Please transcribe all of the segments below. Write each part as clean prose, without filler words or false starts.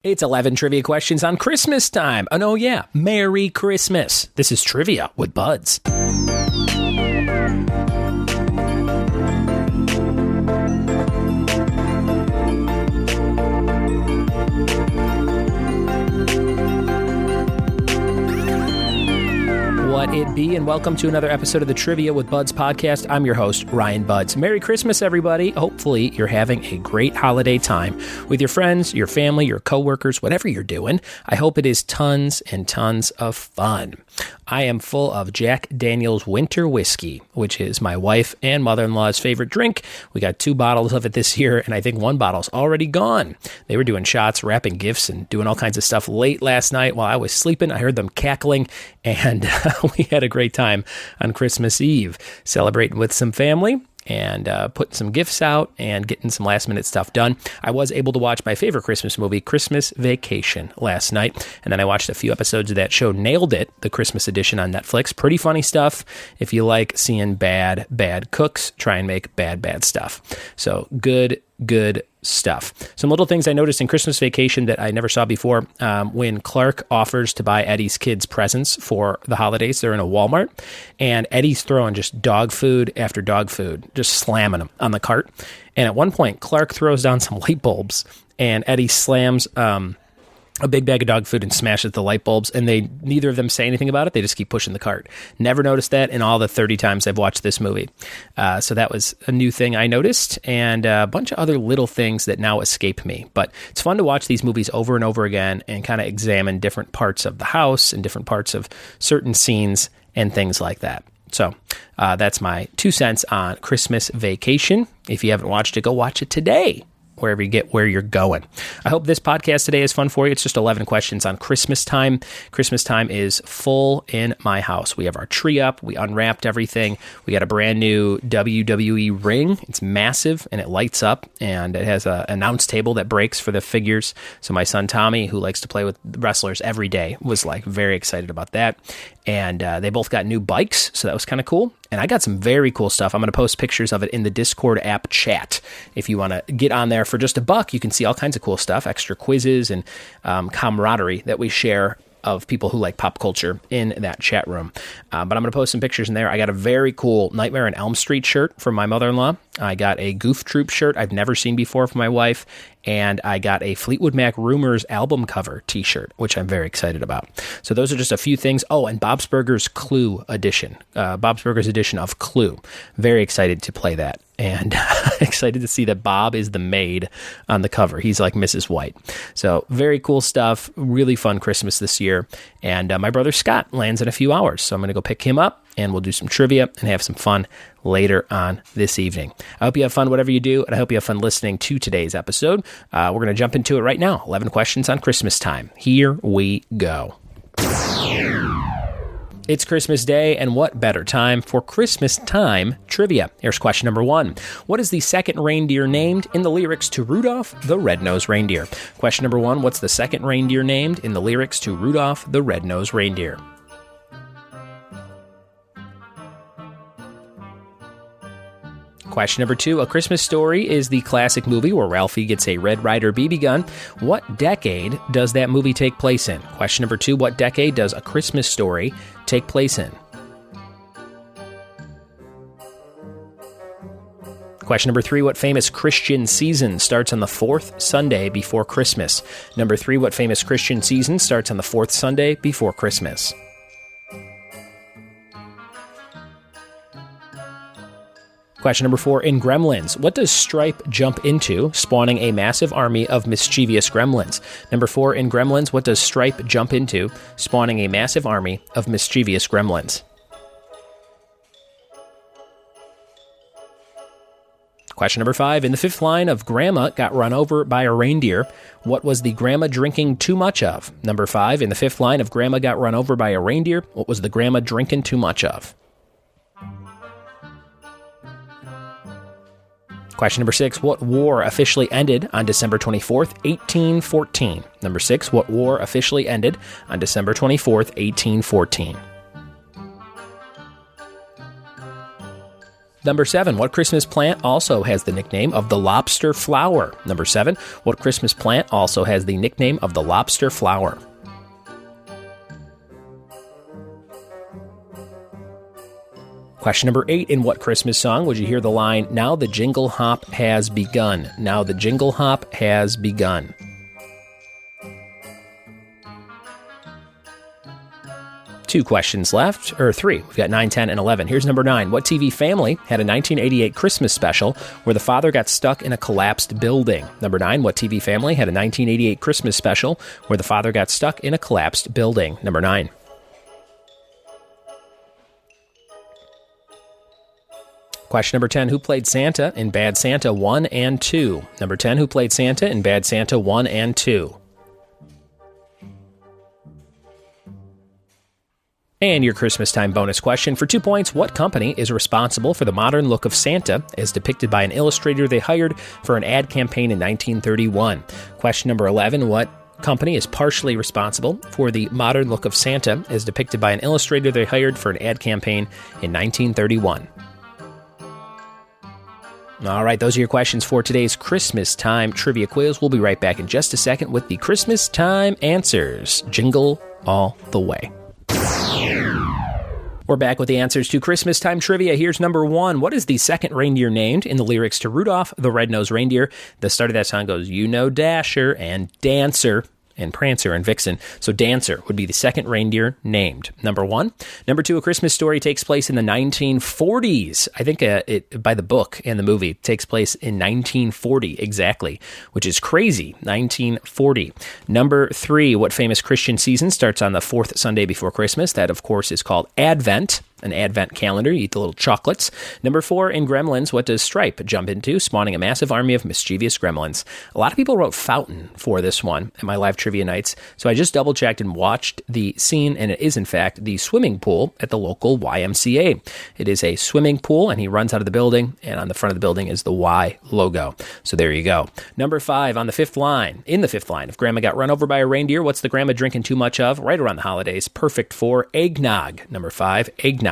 It's 11 trivia questions on Christmas time. Oh, no, yeah. Merry Christmas. This is Trivia with Buds. What it be, and welcome to another episode of the Trivia with Buds podcast. I'm your host, Ryan Buds. Merry Christmas, everybody. Hopefully, you're having a great holiday time with your friends, your family, your coworkers, whatever you're doing. I hope it is tons and tons of fun. I am full of Jack Daniel's Winter Whiskey, which is my wife and mother-in-law's favorite drink. We got 2 bottles of it this year, and I think 1 bottle's already gone. They were doing shots, wrapping gifts, and doing all kinds of stuff late last night while I was sleeping. I heard them cackling, and we had a great time on Christmas Eve, celebrating with some family and putting some gifts out and getting some last-minute stuff done. I was able to watch my favorite Christmas movie, Christmas Vacation, last night, and then I watched a few episodes of that show, Nailed It, the Christmas edition on Netflix. Pretty funny stuff. If you like seeing bad cooks try and make bad stuff. So good stuff. Some little things I noticed in Christmas Vacation that I never saw before. When Clark offers to buy Eddie's kids presents for the holidays, they're in a Walmart, and Eddie's throwing just dog food after dog food, just slamming them on the cart. And at one point, Clark throws down some light bulbs, and Eddie slams a big bag of dog food and smashes the light bulbs, and neither of them say anything about it. They just keep pushing the cart. Never noticed that in all the 30 times I've watched this movie. So that was a new thing I noticed, and a bunch of other little things that now escape me. But it's fun to watch these movies over and over again and kind of examine different parts of the house and different parts of certain scenes and things like that. So that's my 2 cents on Christmas Vacation. If you haven't watched it, go watch it today, wherever you get where you're going. I hope this podcast today is fun for you. It's just 11 questions on Christmas time. Christmas time is full in my house. We have our tree up. We unwrapped everything. We got a brand new WWE ring. It's massive and it lights up, and it has an announce table that breaks for the figures. So my son Tommy, who likes to play with wrestlers every day, was like very excited about that. And they both got new bikes, so that was kind of cool. And I got some very cool stuff. I'm going to post pictures of it in the Discord app chat. If you want to get on there for just $1, you can see all kinds of cool stuff, extra quizzes and camaraderie that we share of people who like pop culture in that chat room. But I'm going to post some pictures in there. I got a very cool Nightmare on Elm Street shirt from my mother-in-law. I got a Goof Troop shirt I've never seen before for my wife. And I got a Fleetwood Mac Rumors album cover t-shirt, which I'm very excited about. So those are just a few things. Oh, and Bob's Burgers Clue edition. Bob's Burgers edition of Clue. Very excited to play that. And excited to see that Bob is the maid on the cover. He's like Mrs. White. So very cool stuff. Really fun Christmas this year. And my brother Scott lands in a few hours. So I'm going to go pick him up, and we'll do some trivia and have some fun later on this evening. I hope you have fun whatever you do, and I hope you have fun listening to today's episode. We're going to jump into it right now. 11 questions on Christmas time. Here we go. It's Christmas Day, and what better time for Christmas time trivia? Here's question number 1. What is the second reindeer named in the lyrics to Rudolph the Red-Nosed Reindeer? Question number 1, what's the second reindeer named in the lyrics to Rudolph the Red-Nosed Reindeer? Question number 2, A Christmas Story is the classic movie where Ralphie gets a Red Ryder BB gun. What decade does that movie take place in? Question number 2, what decade does A Christmas Story take place in? Question number 3, what famous Christian season starts on the 4th Sunday before Christmas? Number 3, what famous Christian season starts on the 4th Sunday before Christmas? Question number 4, in Gremlins, what does Stripe jump into, spawning a massive army of mischievous gremlins? Number 4, in Gremlins, what does Stripe jump into, spawning a massive army of mischievous gremlins? Question number 5, in the 5th line of Grandma got run over by a reindeer, what was the grandma drinking too much of? Number 5, in the 5th line of Grandma got run over by a reindeer, what was the grandma drinking too much of? Question number 6, what war officially ended on December 24th, 1814? Number 6, what war officially ended on December 24th, 1814? Number 7, what Christmas plant also has the nickname of the lobster flower? Number 7, what Christmas plant also has the nickname of the lobster flower? Question number 8, in what Christmas song would you hear the line, "Now the jingle hop has begun"? Now the jingle hop has begun. Two questions left, or three. We've got 9, 10, and 11. Here's number 9. What TV family had a 1988 Christmas special where the father got stuck in a collapsed building? Number 9. What TV family had a 1988 Christmas special where the father got stuck in a collapsed building? Number 9. Question number 10. Who played Santa in Bad Santa 1 and 2? Number 10. Who played Santa in Bad Santa 1 and 2? And your Christmas time bonus question for 2 points. What company is responsible for the modern look of Santa as depicted by an illustrator they hired for an ad campaign in 1931? Question number 11. What company is partially responsible for the modern look of Santa as depicted by an illustrator they hired for an ad campaign in 1931? All right, those are your questions for today's Christmas time trivia quiz. We'll be right back in just a second with the Christmas time answers. Jingle all the way. We're back with the answers to Christmas time trivia. Here's number 1. What is the second reindeer named in the lyrics to Rudolph the Red-Nosed Reindeer? The start of that song goes, "You know Dasher and Dancer and Prancer and Vixen." So Dancer would be the second reindeer named. Number 1. Number 2, A Christmas Story takes place in the 1940s. I think it by the book and the movie takes place in 1940 exactly, which is crazy. 1940. Number 3, what famous Christian season starts on the 4th Sunday before Christmas? That, of course, is called Advent. An Advent calendar. You eat the little chocolates. Number 4, in Gremlins, what does Stripe jump into, spawning a massive army of mischievous gremlins? A lot of people wrote fountain for this one at my live trivia nights, so I just double-checked and watched the scene, and it is, in fact, the swimming pool at the local YMCA. It is a swimming pool, and he runs out of the building, and on the front of the building is the Y logo. So there you go. Number 5, in the fifth line, if Grandma got run over by a reindeer, what's the grandma drinking too much of right around the holidays? Perfect for eggnog. Number 5, eggnog.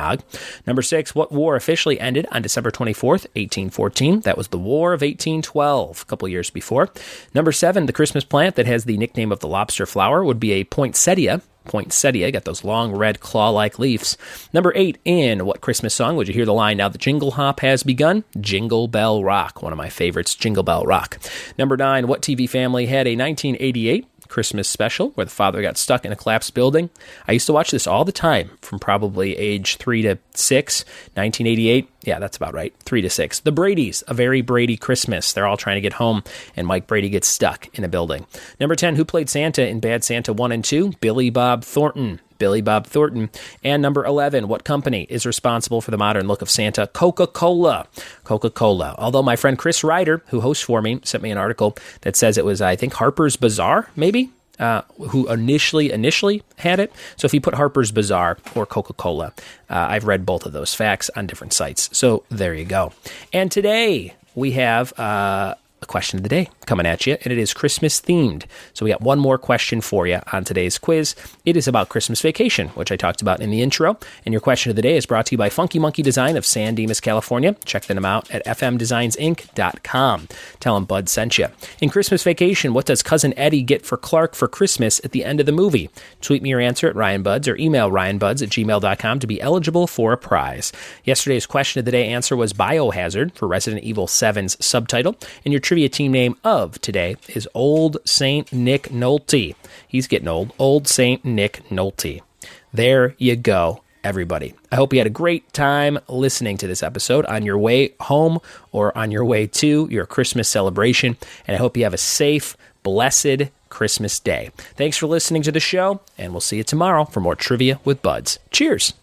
Number 6, what war officially ended on December 24th, 1814? That was the War of 1812, a couple years before. Number 7, the Christmas plant that has the nickname of the lobster flower would be a poinsettia. Poinsettia, got those long red claw-like leaves. Number 8, in what Christmas song would you hear the line, "Now the jingle hop has begun"? Jingle Bell Rock, one of my favorites, Jingle Bell Rock. Number 9, what TV family had a 1988 Christmas special where the father got stuck in a collapsed building? I used to watch this all the time from probably age 3 to 6, 1988. Yeah, that's about right. 3 to 6. The Bradys, A Very Brady Christmas. They're all trying to get home, and Mike Brady gets stuck in a building. Number 10, who played Santa in Bad Santa 1 and 2? Billy Bob Thornton. Billy Bob Thornton. And number 11, what company is responsible for the modern look of Santa? Coca-Cola. Coca-Cola. Although my friend Chris Ryder, who hosts for me, sent me an article that says it was, I think, Harper's Bazaar, maybe? Who initially had it. So if you put Harper's Bazaar or Coca-Cola, I've read both of those facts on different sites. So there you go. And today we have a question of the day coming at you, and it is Christmas themed. So we got one more question for you on today's quiz. It is about Christmas vacation, which I talked about in the intro. And your question of the day is brought to you by Funky Monkey Design of San Dimas, California. Check them out at fmdesignsinc.com. Tell them Bud sent you. In Christmas Vacation, what does Cousin Eddie get for Clark for Christmas at the end of the movie? Tweet me your answer at RyanBuds or email ryanbuds@gmail.com to be eligible for a prize. Yesterday's question of the day answer was Biohazard for Resident Evil 7's subtitle. And your trivia team name of today is Old Saint Nick Nolte. He's getting old. Old Saint Nick Nolte. There you go, everybody. I hope you had a great time listening to this episode on your way home or on your way to your Christmas celebration. And I hope you have a safe, blessed Christmas day. Thanks for listening to the show, and we'll see you tomorrow for more Trivia with Buds. Cheers.